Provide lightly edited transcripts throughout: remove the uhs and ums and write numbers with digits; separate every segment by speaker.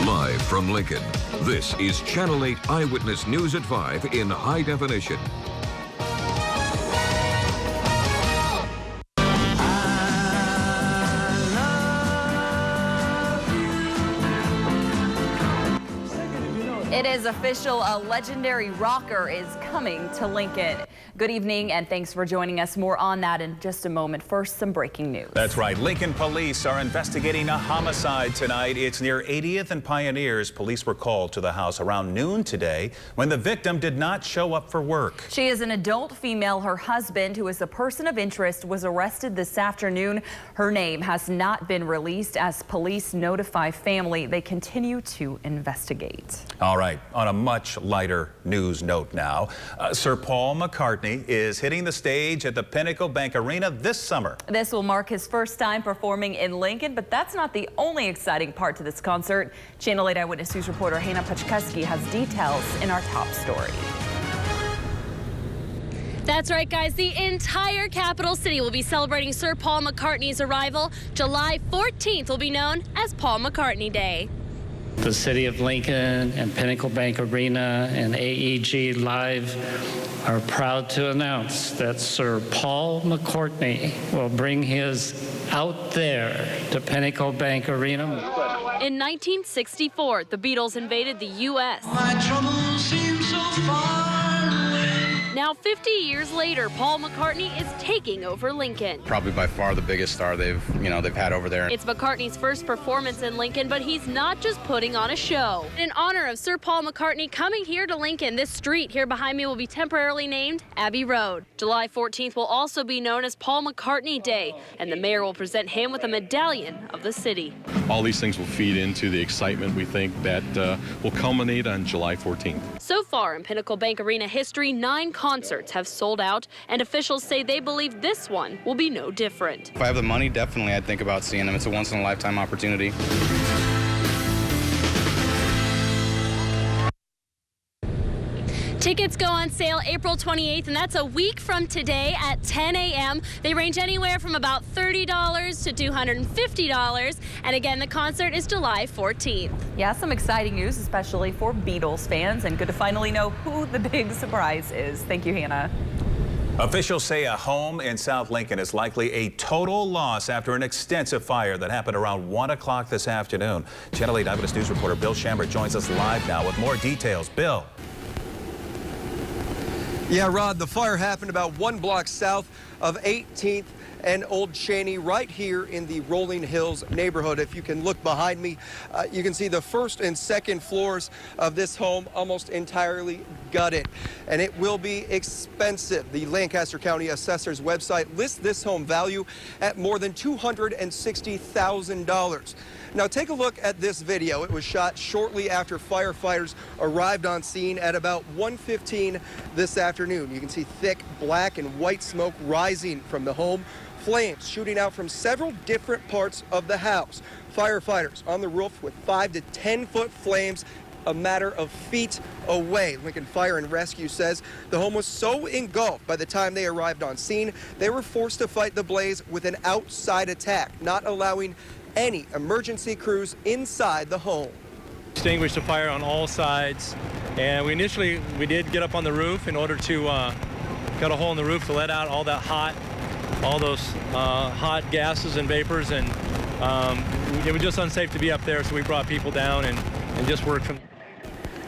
Speaker 1: Live from Lincoln, this is Channel 8 Eyewitness News at 5 in high definition.
Speaker 2: It is official, a legendary rocker is coming to Lincoln. Good evening and thanks for joining us. More on that in just a moment. First, some breaking news.
Speaker 3: That's right. Lincoln police are investigating a homicide tonight. It's near 80th and Pioneers. Police were called to the house around noon today when the victim did not show up for work.
Speaker 2: She is an adult female. Her husband, who is a person of interest, was arrested this afternoon. Her name has not been released as police notify family. They continue to investigate.
Speaker 3: All right. On a much lighter news note now, Sir Paul McCartney is hitting the stage at the Pinnacle Bank Arena this summer.
Speaker 2: This will mark his first time performing in Lincoln, but that's not the only exciting part to this concert. Channel 8 Eyewitness News reporter Hannah Pachkeski has details in our top story.
Speaker 4: That's right, guys. The entire capital city will be celebrating Sir Paul McCartney's arrival. July 14th will be known as Paul McCartney Day.
Speaker 5: The City of Lincoln and Pinnacle Bank Arena and AEG Live are proud to announce that Sir Paul McCartney will bring his Out There to Pinnacle Bank Arena.
Speaker 4: In 1964, the Beatles invaded the U.S.
Speaker 6: My troubles seem so far away.
Speaker 4: Now, 50 years later, Paul McCartney is taking over Lincoln.
Speaker 7: Probably by far the biggest star they've had over there.
Speaker 4: It's McCartney's first performance in Lincoln, but he's not just putting on a show. In honor of Sir Paul McCartney coming here to Lincoln, this street here behind me will be temporarily named Abbey Road. July 14th will also be known as Paul McCartney Day, and the mayor will present him with a medallion of the city.
Speaker 8: All these things will feed into the excitement we think that will culminate on July 14th.
Speaker 4: So far in Pinnacle Bank Arena history, 9 concerts have sold out, and officials say they believe this one will be no different.
Speaker 7: If I have the money, definitely I'd think about seeing them. It's a once-in-a-lifetime opportunity.
Speaker 4: Tickets go on sale April 28th, and that's a week from today at 10 a.m. They range anywhere from about $30 to $250. And again, the concert is July 14th.
Speaker 2: Yeah, some exciting news, especially for Beatles fans, and good to finally know who the big surprise is. Thank you, Hannah.
Speaker 3: Officials say a home in South Lincoln is likely a total loss after an extensive fire that happened around 1 o'clock this afternoon. Channel 8 Eyewitness News reporter Bill Shambert joins us live now with more details. Bill.
Speaker 9: Yeah, Rod, the fire happened about 1 block south of 18th and Old Cheney, right here in the Rolling Hills neighborhood. If you can look behind me, you can see the first and second floors of this home almost entirely gutted, and it will be expensive. The Lancaster County Assessor's website lists this home value at more than $260,000. Now take a look at this video. It was shot shortly after firefighters arrived on scene at about 1:15 this afternoon. You can see thick black and white smoke rising from the home, flames shooting out from several different parts of the house. Firefighters on the roof with 5 to 10 foot flames a matter of feet away. Lincoln Fire and Rescue says the home was so engulfed by the time they arrived on scene, they were forced to fight the blaze with an outside attack, not allowing any emergency crews inside the home.
Speaker 10: Extinguished the fire on all sides, and we did get up on the roof in order to cut a hole in the roof to let out all those hot gases and vapors, and it was just unsafe to be up there, so we brought people down and just worked from.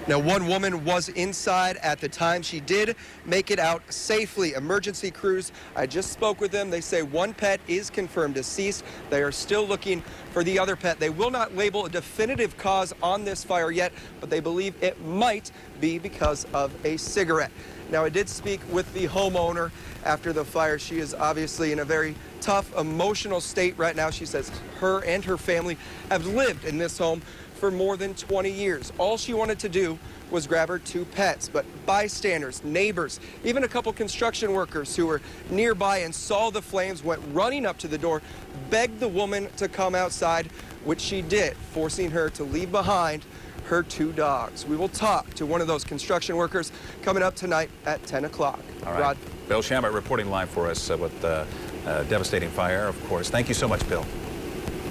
Speaker 9: Now, one woman was inside at the time. She did make it out safely. Emergency crews, I just spoke with them. They say one pet is confirmed deceased. They are still looking for the other pet. They will not label a definitive cause on this fire yet, but they believe it might be because of a cigarette. Now, I did speak with the homeowner after the fire. She is obviously in a very tough, emotional state right now. She says her and her family have lived in this home for more than 20 years. All she wanted to do was grab her 2 pets, but bystanders, neighbors, even a couple construction workers who were nearby and saw the flames went running up to the door, begged the woman to come outside, which she did, forcing her to leave behind her 2 dogs. We will talk to one of those construction workers coming up tonight at 10 o'clock.
Speaker 3: All right.
Speaker 9: Rod.
Speaker 3: Bill Shambert reporting live for us with the devastating fire, of course. Thank you so much, Bill.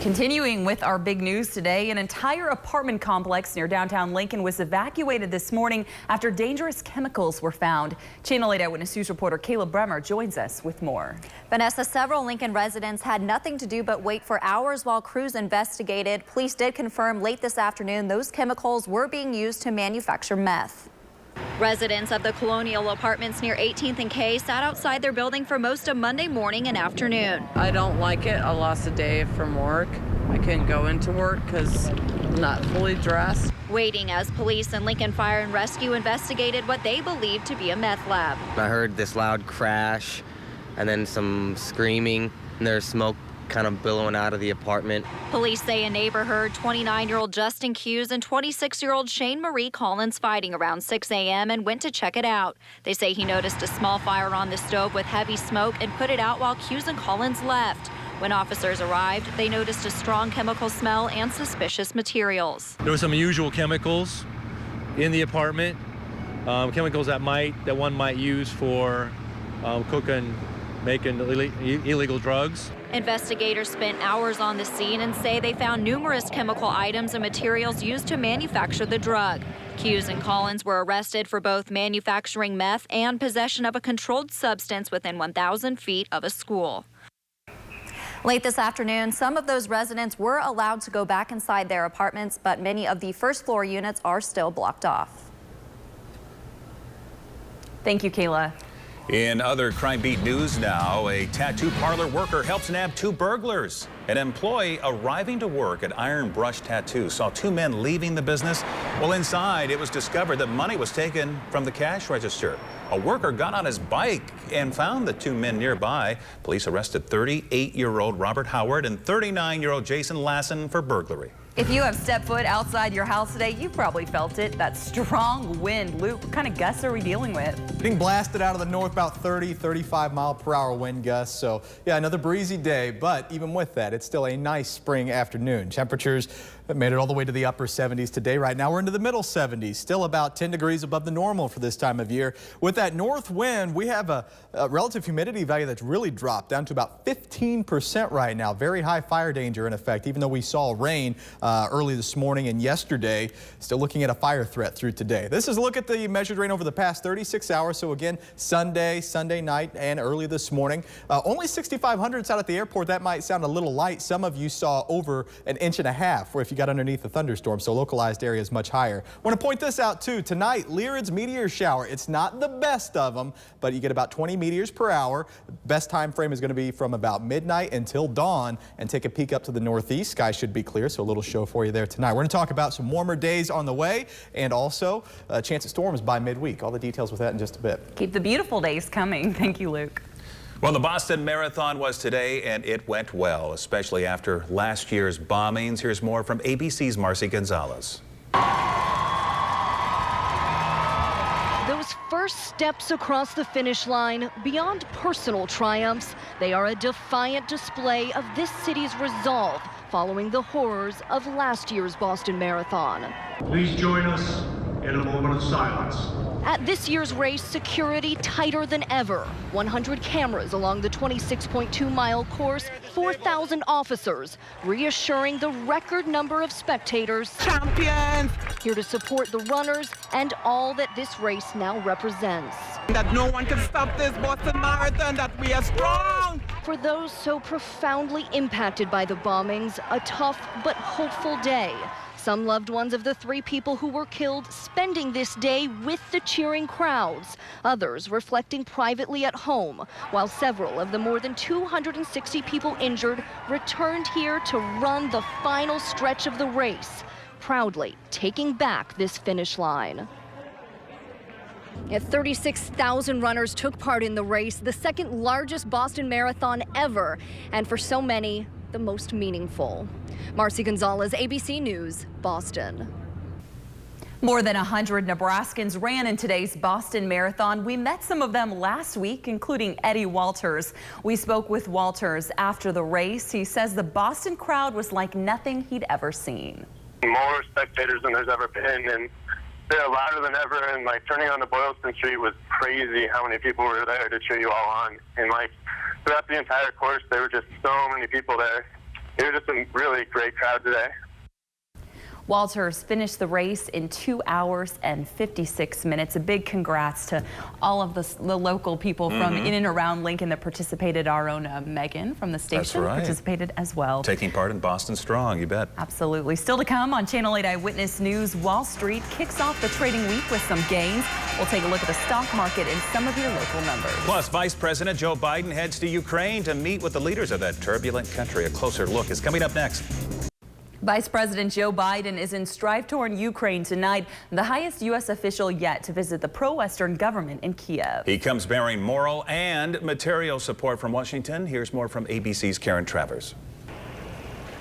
Speaker 2: Continuing with our big news today, an entire apartment complex near downtown Lincoln was evacuated this morning after dangerous chemicals were found. Channel 8 Eyewitness News reporter Kayla Bremer joins us with more.
Speaker 11: Vanessa, several Lincoln residents had nothing to do but wait for hours while crews investigated. Police did confirm late this afternoon those chemicals were being used to manufacture meth. Residents of the Colonial Apartments near 18th and K sat outside their building for most of Monday morning and afternoon.
Speaker 12: I don't like it. I lost a day from work. I couldn't go into work because I'm not fully dressed.
Speaker 11: Waiting as police and Lincoln Fire and Rescue investigated what they believed to be a meth lab.
Speaker 13: I heard this loud crash and then some screaming, and there's smoke kind of billowing out of the apartment.
Speaker 11: Police say a neighbor heard 29-year-old Justin Hughes and 26-year-old Shane Marie Collins fighting around 6 a.m. and went to check it out. They say he noticed a small fire on the stove with heavy smoke and put it out while Hughes and Collins left. When officers arrived, they noticed a strong chemical smell and suspicious materials.
Speaker 10: There were some unusual chemicals in the apartment, chemicals that one might use for cooking, making illegal drugs.
Speaker 11: Investigators spent hours on the scene and say they found numerous chemical items and materials used to manufacture the drug. Hughes and Collins were arrested for both manufacturing meth and possession of a controlled substance within 1,000 feet of a school. Late this afternoon, some of those residents were allowed to go back inside their apartments, but many of the first-floor units are still blocked off.
Speaker 2: Thank you, Kayla.
Speaker 3: In other Crime Beat news now, a tattoo parlor worker helps nab 2 burglars. An employee arriving to work at Iron Brush Tattoo saw 2 men leaving the business. Well, inside, it was discovered that money was taken from the cash register. A worker got on his bike and found the 2 men nearby. Police arrested 38-year-old Robert Howard and 39-year-old Jason Lassen for burglary.
Speaker 2: If you have stepped foot outside your house today, you probably felt it. That strong wind. Luke, what kind of gusts are we dealing with?
Speaker 14: Being blasted out of the north, about 30, 35 mile per hour wind gusts. So yeah, another breezy day, but even with that, it's still a nice spring afternoon. Temperatures made it all the way to the upper 70s today. Right now we're into the middle 70s, still about 10 degrees above the normal for this time of year. With that north wind, we have a relative humidity value that's really dropped down to about 15% right now. Very high fire danger in effect, even though we saw rain early this morning and yesterday. Still looking at a fire threat through today. This is a look at the measured rain over the past 36 hours. So again, Sunday night and early this morning. Only 6,500 out at the airport. That might sound a little light. Some of you saw over 1.5 inches where if you got underneath the thunderstorm, so localized areas much higher. Want to point this out too. Tonight, Lyrid's meteor shower. It's not the best of them, but you get about 20 meteors per hour. Best time frame is going to be from about midnight until dawn, and take a peek up to the northeast. Sky should be clear, so a little show for you there tonight. We're going to talk about some warmer days on the way, and also a chance of storms by midweek. All the details with that in just a bit.
Speaker 2: Keep the beautiful days coming. Thank you, Luke.
Speaker 3: Well, the Boston Marathon was today, and it went well, especially after last year's bombings. Here's more from ABC's Marcy Gonzalez.
Speaker 15: Those first steps across the finish line, beyond personal triumphs, they are a defiant display of this city's resolve following the horrors of last year's Boston Marathon.
Speaker 16: Please join us in a moment of silence.
Speaker 15: At this year's race, security tighter than ever. 100 cameras along the 26.2-mile course, 4,000 officers, reassuring the record number of spectators.
Speaker 17: Champions!
Speaker 15: Here to support the runners and all that this race now represents.
Speaker 17: That no one can stop this Boston Marathon, that we are strong!
Speaker 15: For those so profoundly impacted by the bombings, a tough but hopeful day. Some loved ones of the 3 people who were killed spending this day with the cheering crowds. Others reflecting privately at home, while several of the more than 260 people injured returned here to run the final stretch of the race, proudly taking back this finish line. 36,000 runners took part in the race, the second largest Boston Marathon ever, and for so many, the most meaningful. Marcy Gonzalez, ABC News, Boston.
Speaker 2: More than 100 Nebraskans ran in today's Boston Marathon. We met some of them last week, including Eddie Walters. We spoke with Walters after the race. He says the Boston crowd was like nothing he'd ever seen.
Speaker 18: More spectators than there's ever been, and they're louder than ever, and like turning on the Boylston Street was crazy how many people were there to cheer you all on. And like throughout the entire course, there were just so many people there. it was just a really great crowd today.
Speaker 2: Walters finished the race in 2 hours and 56 minutes. A big congrats to all of the local people from in and around Lincoln that participated. Our own Megan from the station participated as well.
Speaker 3: Taking part in Boston Strong, you bet.
Speaker 2: Absolutely. Still to come on Channel 8 Eyewitness News, Wall Street kicks off the trading week with some gains. We'll take a look at the stock market and some of your local numbers.
Speaker 3: Plus, Vice President Joe Biden heads to Ukraine to meet with the leaders of that turbulent country. A closer look is coming up next.
Speaker 2: Vice President Joe Biden is in strife-torn Ukraine tonight, the highest U.S. official yet to visit the pro-Western government in Kiev.
Speaker 3: He comes bearing moral and material support from Washington. Here's more from ABC's Karen Travers.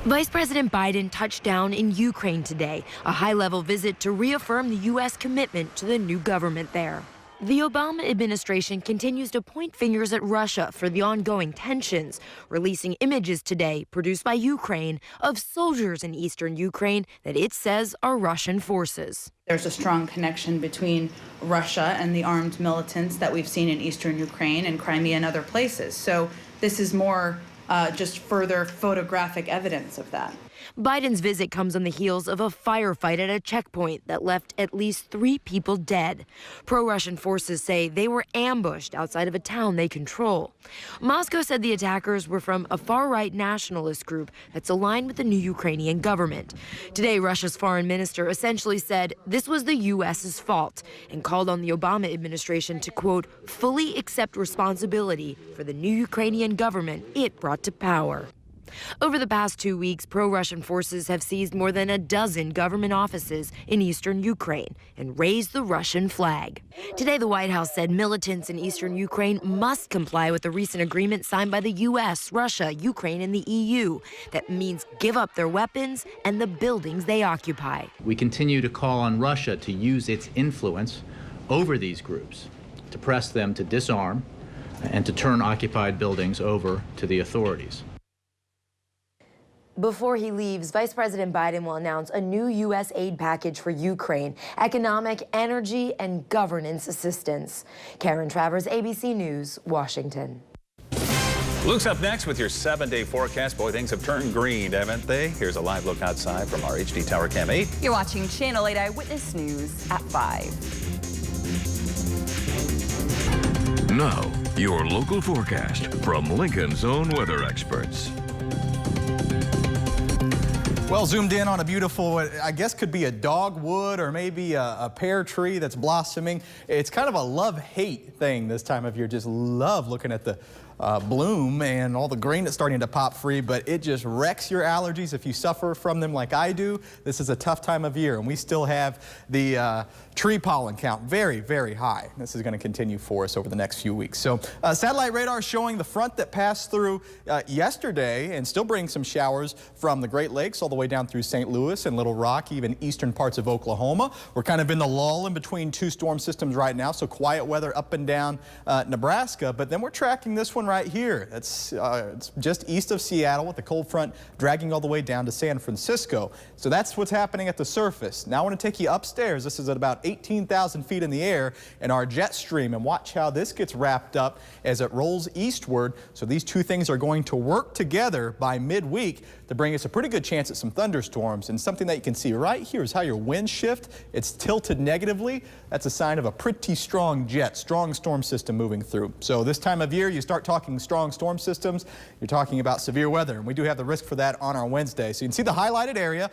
Speaker 19: Vice President Biden touched down in Ukraine today, a high-level visit to reaffirm the U.S. commitment to the new government there. The Obama administration continues to point fingers at Russia for the ongoing tensions, releasing images today produced by Ukraine of soldiers in eastern Ukraine that it says are Russian forces.
Speaker 20: There's a strong connection between Russia and the armed militants that we've seen in eastern Ukraine and Crimea and other places. So this is more just further photographic evidence of that.
Speaker 19: Biden's visit comes on the heels of a firefight at a checkpoint that left at least 3 people dead. Pro-Russian forces say they were ambushed outside of a town they control. Moscow said the attackers were from a far-right nationalist group that's aligned with the new Ukrainian government. Today, Russia's foreign minister essentially said this was the U.S.'s fault and called on the Obama administration to, quote, fully accept responsibility for the new Ukrainian government it brought to power. Over the past 2 weeks, pro-Russian forces have seized more than a dozen government offices in eastern Ukraine and raised the Russian flag. Today, the White House said militants in eastern Ukraine must comply with the recent agreement signed by the U.S., Russia, Ukraine, and the EU. That means give up their weapons and the buildings they occupy.
Speaker 21: We continue to call on Russia to use its influence over these groups to press them to disarm and to turn occupied buildings over to the authorities.
Speaker 19: Before he leaves, Vice President Biden will announce a new U.S. aid package for Ukraine, economic, energy, and governance assistance. Karen Travers, ABC News, Washington.
Speaker 3: Luke's up next with your 7-day forecast. Boy, things have turned green, haven't they? Here's a live look outside from our HD Tower Cam 8.
Speaker 2: You're watching Channel 8 Eyewitness News at 5.
Speaker 1: Now, your local forecast from Lincoln's own weather experts.
Speaker 14: Well, zoomed in on a beautiful, I guess could be a dogwood or maybe a pear tree that's blossoming. It's kind of a love-hate thing this time of year. Just love looking at the bloom and all the green that's starting to pop free, but it just wrecks your allergies if you suffer from them like I do. This is a tough time of year, and we still have the tree pollen count very, very high. This is going to continue for us over the next few weeks. So satellite radar showing the front that passed through yesterday and still brings some showers from the Great Lakes all the way down through St. Louis and Little Rock, even eastern parts of Oklahoma. We're kind of in the lull in between 2 storm systems right now, so quiet weather up and down Nebraska, but then we're tracking this one right here. It's just east of Seattle with the cold front dragging all the way down to San Francisco. So that's what's happening at the surface. Now I want to take you upstairs. This is at about 18,000 feet in the air in our jet stream, and watch how this gets wrapped up as it rolls eastward. So these two things are going to work together by midweek to bring us a pretty good chance at some thunderstorms. And something that you can see right here is how your winds shift. It's tilted negatively. That's a sign of a pretty strong strong storm system moving through. So this time of year, you start talking strong storm systems, you're talking about severe weather, and we do have the risk for that on our Wednesday. So you can see the highlighted area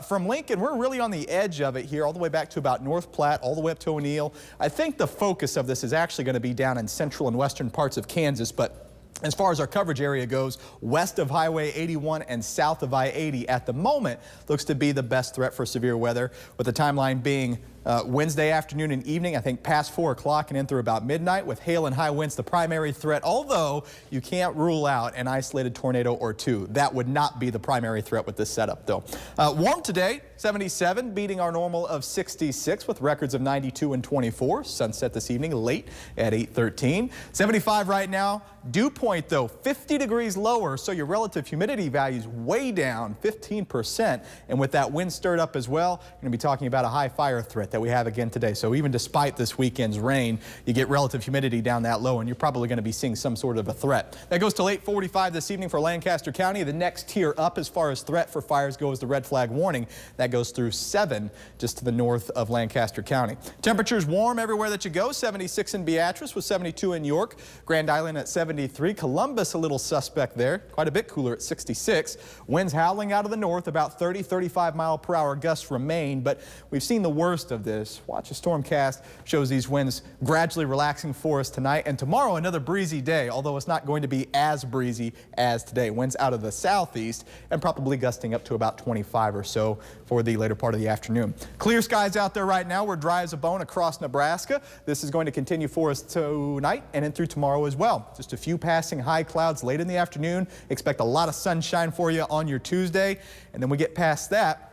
Speaker 14: from Lincoln. We're really on the edge of it here, all the way back to about North Platte, all the way up to O'Neill. I think the focus of this is actually going to be down in central and western parts of Kansas, but as far as our coverage area goes, west of Highway 81 and south of I-80 at the moment looks to be the best threat for severe weather, with the timeline being Wednesday afternoon and evening, I think past 4 o'clock and in through about midnight, with hail and high winds the primary threat, although you can't rule out an isolated tornado or two. That would not be the primary threat with this setup, though. Warm today, 77, beating our normal of 66 with records of 92 and 24. Sunset this evening late at 8:13. 75 right now. Dew point, though, 50 degrees lower, so your relative humidity values way down, 15%. And with that wind stirred up as well, you're going to be talking about a high fire threat that that we have again today. So even despite this weekend's rain, you get relative humidity down that low, and you're probably going to be seeing some sort of a threat. That goes till 8:45 this evening for Lancaster County. The next tier up as far as threat for fires goes the red flag warning. That goes through 7 just to the north of Lancaster County. Temperatures warm everywhere that you go. 76 in Beatrice with 72 in York. Grand Island at 73. Columbus a little suspect there. Quite a bit cooler at 66. Winds howling out of the north, about 30-35 mile-per-hour gusts remain, but we've seen the worst of this. Watch a stormcast shows these winds gradually relaxing for us tonight, and tomorrow another breezy day, although it's not going to be as breezy as today. Winds out of the southeast and probably gusting up to about 25 or so for the later part of the afternoon. Clear skies out there right now. We're dry as a bone across Nebraska. This is going to continue for us tonight and in through tomorrow as well. Just a few passing high clouds late in the afternoon. Expect a lot of sunshine for you on your Tuesday, and then we get past that.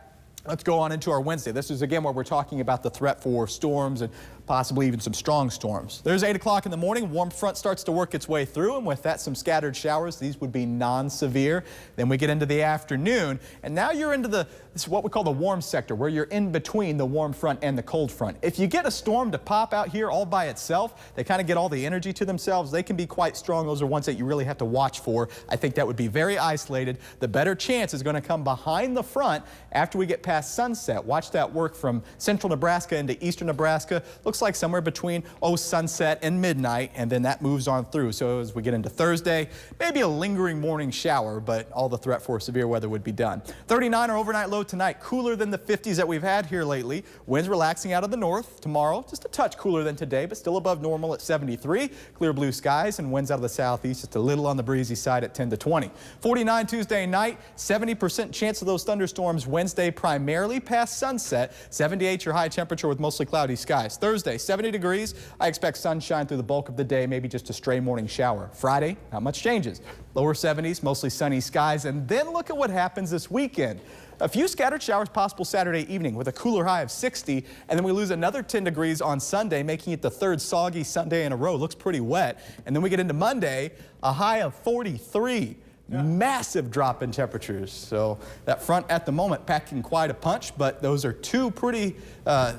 Speaker 14: Let's go on into our Wednesday. This is again where we're talking about the threat for storms and possibly even some strong storms. There's 8 o'clock in the morning. Warm front starts to work its way through, and with that, some scattered showers. These would be non-severe. Then we get into the afternoon, and now you're into this is what we call the warm sector, where you're in between the warm front and the cold front. If you get a storm to pop out here all by itself, they kind of get all the energy to themselves. They can be quite strong. Those are ones that you really have to watch for. I think that would be very isolated. The better chance is going to come behind the front after we get past sunset. Watch that work from central Nebraska into eastern Nebraska. Looks like somewhere between sunset and midnight, and then that moves on through. So as we get into Thursday, maybe a lingering morning shower, but all the threat for severe weather would be done. 39 our overnight low tonight, cooler than the 50s that we've had here lately. Winds relaxing out of the north. Tomorrow, just a touch cooler than today, but still above normal at 73. Clear blue skies, and winds out of the southeast just a little on the breezy side at 10 to 20. 49 Tuesday night, 70% chance of those thunderstorms Wednesday, primarily past sunset. 78 your high temperature with mostly cloudy skies. Thursday, 70 degrees. I expect sunshine through the bulk of the day, maybe just a stray morning shower. Friday, not much changes. Lower 70s, mostly sunny skies. And then look at what happens this weekend. A few scattered showers possible Saturday evening with a cooler high of 60, and then we lose another 10 degrees on Sunday, making it the third soggy Sunday in a row. Looks pretty wet. And then we get into Monday, a high of 43. Massive drop in temperatures. So that front at the moment packing quite a punch, but those are two pretty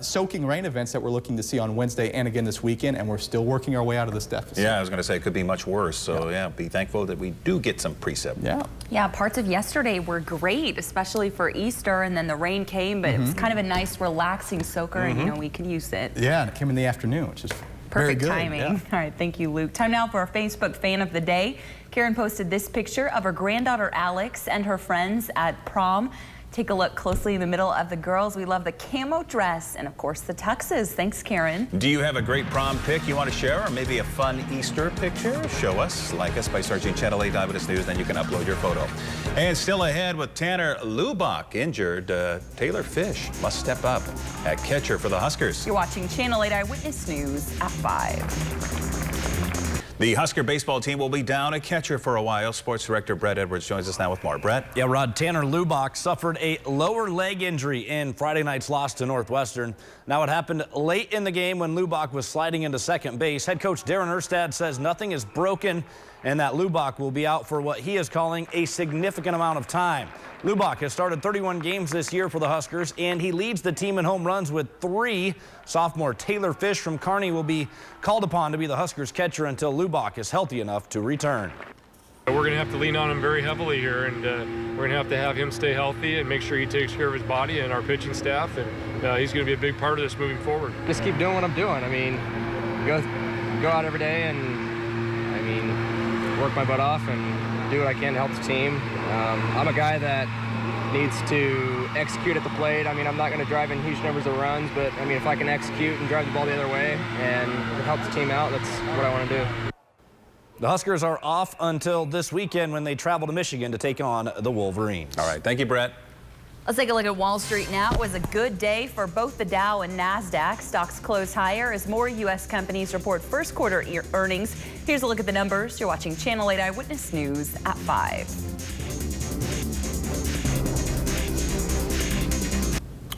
Speaker 14: soaking rain events that we're looking to see on Wednesday and again this weekend, and we're still working our way out of this deficit.
Speaker 3: Yeah, I was going to say it could be much worse. So yeah, be thankful that we do get some precip.
Speaker 2: Yeah, parts of yesterday were great, especially for Easter, and then the rain came, but it was kind of a nice relaxing soaker, and you know, we could use it.
Speaker 14: Yeah, and it came in the afternoon, which is
Speaker 2: perfect
Speaker 14: very good.
Speaker 2: timing. All right, thank you, Luke. Time now for our Facebook fan of the day. Karen posted this picture of her granddaughter Alex and her friends at prom. Take a look closely in the middle of the girls. We love the camo dress and, of course, the tuxes. Thanks, Karen.
Speaker 3: Do you have a great prom pic you want to share, or maybe a fun Easter picture? Show us. Like us by searching Channel 8 Eyewitness News, then you can upload your photo. And still ahead with Tanner Lubach injured. Taylor Fish must step up at catcher for the Huskers.
Speaker 2: You're watching Channel 8 Eyewitness News at 5.
Speaker 3: The Husker baseball team will be down a catcher for a while. Sports director Brett Edwards joins us now with more. Brett?
Speaker 5: Yeah, Rod, Tanner Lubach suffered a lower leg injury in Friday night's loss to Northwestern. Now it happened late in the game when Lubach was sliding into second base. Head coach Darren Erstad says nothing is broken and that Lubach will be out for what he is calling a significant amount of time. Lubach has started 31 games this year for the Huskers, and he leads the team in home runs with 3. Sophomore Taylor Fish from Kearney will be called upon to be the Huskers catcher until Lubach is healthy enough to return.
Speaker 10: We're going to have to lean on him very heavily here, and we're going to have him stay healthy and make sure he takes care of his body and our pitching staff, and he's going to be a big part of this moving forward.
Speaker 7: Just keep doing what I'm doing. I mean, go out every day and, I mean, work my butt off and do what I can to help the team. I'm a guy that needs to execute at the plate. I mean, I'm not going to drive in huge numbers of runs, but I mean, if I can execute and drive the ball the other way and help the team out, that's what I want to do.
Speaker 5: The Huskers are off until this weekend when they travel to Michigan to take on the Wolverines.
Speaker 3: All right, thank you, Brett.
Speaker 2: Let's take a look at Wall Street now. It was a good day for both the Dow and NASDAQ. Stocks closed higher as more U.S. companies report first quarter earnings. Here's a look at the numbers. You're watching Channel 8 Eyewitness News at 5.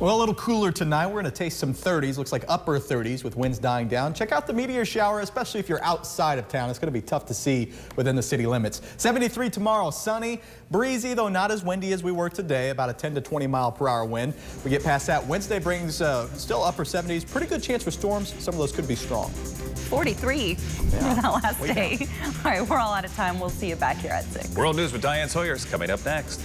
Speaker 14: Well, a little cooler tonight. We're going to taste some 30s. Looks like upper 30s with winds dying down. Check out the meteor shower, especially if you're outside of town. It's going to be tough to see within the city limits. 73 tomorrow, sunny, breezy, though not as windy as we were today, about a 10 to 20 mile per hour wind. We get past that. Wednesday brings still upper 70s. Pretty good chance for storms. Some of those could be strong.
Speaker 2: 43 for that last day. All right, we're all out of time. We'll see you back here at 6.
Speaker 3: World News with Diane Sawyer is coming up next.